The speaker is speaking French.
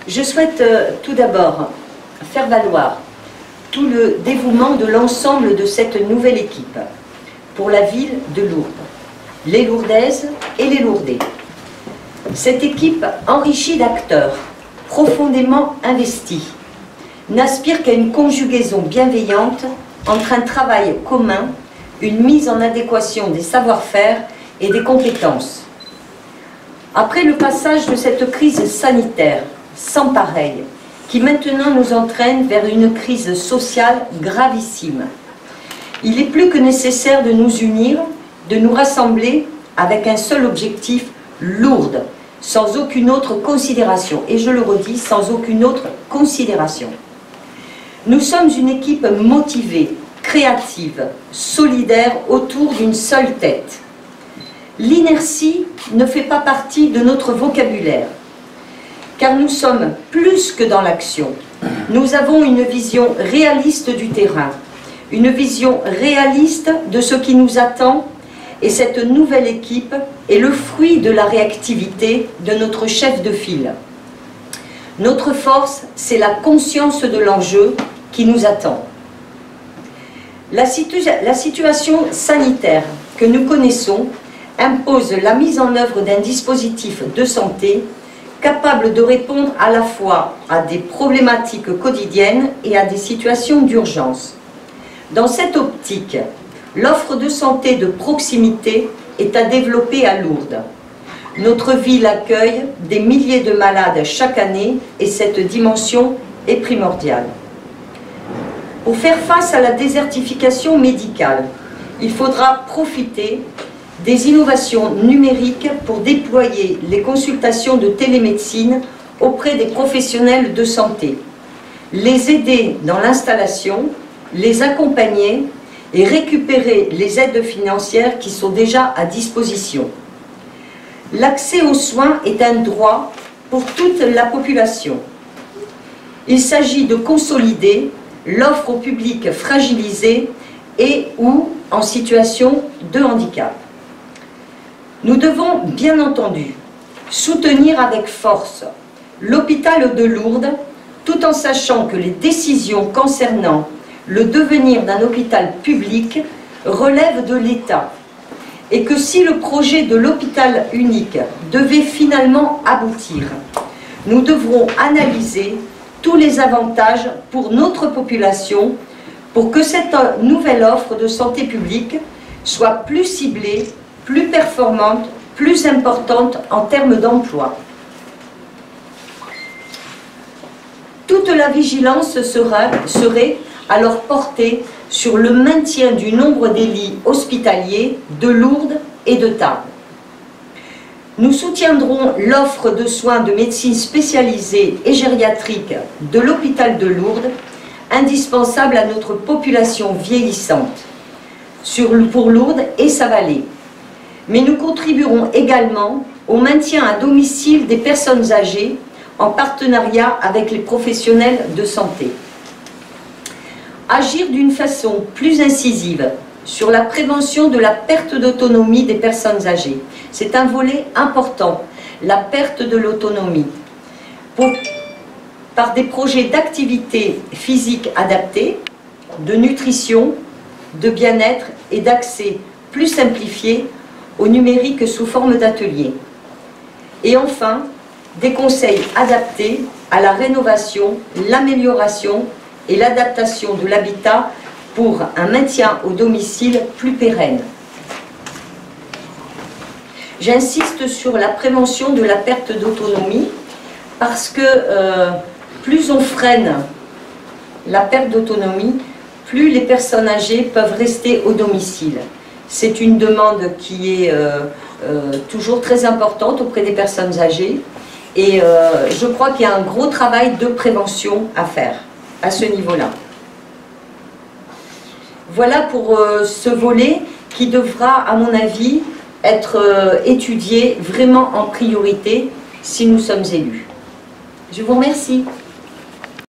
Je souhaite tout d'abord faire valoir tout le dévouement de l'ensemble de cette nouvelle équipe pour la ville de Lourdes, les Lourdaises et les Lourdais. Cette équipe enrichie d'acteurs profondément investis n'aspire qu'à une conjugaison bienveillante entre un travail commun, une mise en adéquation des savoir-faire et des compétences. Après le passage de cette crise sanitaire sans pareil, qui maintenant nous entraîne vers une crise sociale gravissime, il est plus que nécessaire de nous unir, de nous rassembler avec un seul objectif, Lourdes, sans aucune autre considération. Et je le redis, sans aucune autre considération. Nous sommes une équipe motivée, créative, solidaire autour d'une seule tête. L'inertie ne fait pas partie de notre vocabulaire, car nous sommes plus que dans l'action. Nous avons une vision réaliste du terrain, une vision réaliste de ce qui nous attend, et cette nouvelle équipe est le fruit de la réactivité de notre chef de file. Notre force, c'est la conscience de l'enjeu qui nous attend. La situation sanitaire que nous connaissons impose la mise en œuvre d'un dispositif de santé capable de répondre à la fois à des problématiques quotidiennes et à des situations d'urgence. Dans cette optique, l'offre de santé de proximité est à développer à Lourdes. Notre ville accueille des milliers de malades chaque année et cette dimension est primordiale. Pour faire face à la désertification médicale, il faudra profiter des innovations numériques pour déployer les consultations de télémédecine auprès des professionnels de santé, les aider dans l'installation, les accompagner et récupérer les aides financières qui sont déjà à disposition. L'accès aux soins est un droit pour toute la population. Il s'agit de consolider l'offre au public fragilisé et ou en situation de handicap. Nous devons bien entendu soutenir avec force l'hôpital de Lourdes tout en sachant que les décisions concernant le devenir d'un hôpital public relèvent de l'État et que si le projet de l'hôpital unique devait finalement aboutir, nous devrons analyser tous les avantages pour notre population pour que cette nouvelle offre de santé publique soit plus ciblée, plus performante, plus importante en termes d'emploi. Toute la vigilance serait alors portée sur le maintien du nombre des lits hospitaliers de Lourdes et de Tarbes. Nous soutiendrons l'offre de soins de médecine spécialisée et gériatrique de l'hôpital de Lourdes, indispensable à notre population vieillissante, pour Lourdes et sa vallée. Mais nous contribuerons également au maintien à domicile des personnes âgées en partenariat avec les professionnels de santé. Agir d'une façon plus incisive sur la prévention de la perte d'autonomie des personnes âgées. C'est un volet important, la perte de l'autonomie. Par des projets d'activité physique adaptés, de nutrition, de bien-être et d'accès plus simplifié au numérique sous forme d'ateliers. Et enfin, des conseils adaptés à la rénovation, l'amélioration et l'adaptation de l'habitat pour un maintien au domicile plus pérenne. J'insiste sur la prévention de la perte d'autonomie parce que plus on freine la perte d'autonomie, plus les personnes âgées peuvent rester au domicile. C'est une demande qui est toujours très importante auprès des personnes âgées et je crois qu'il y a un gros travail de prévention à faire à ce niveau-là. Voilà pour ce volet qui devra, à mon avis, être étudié vraiment en priorité si nous sommes élus. Je vous remercie.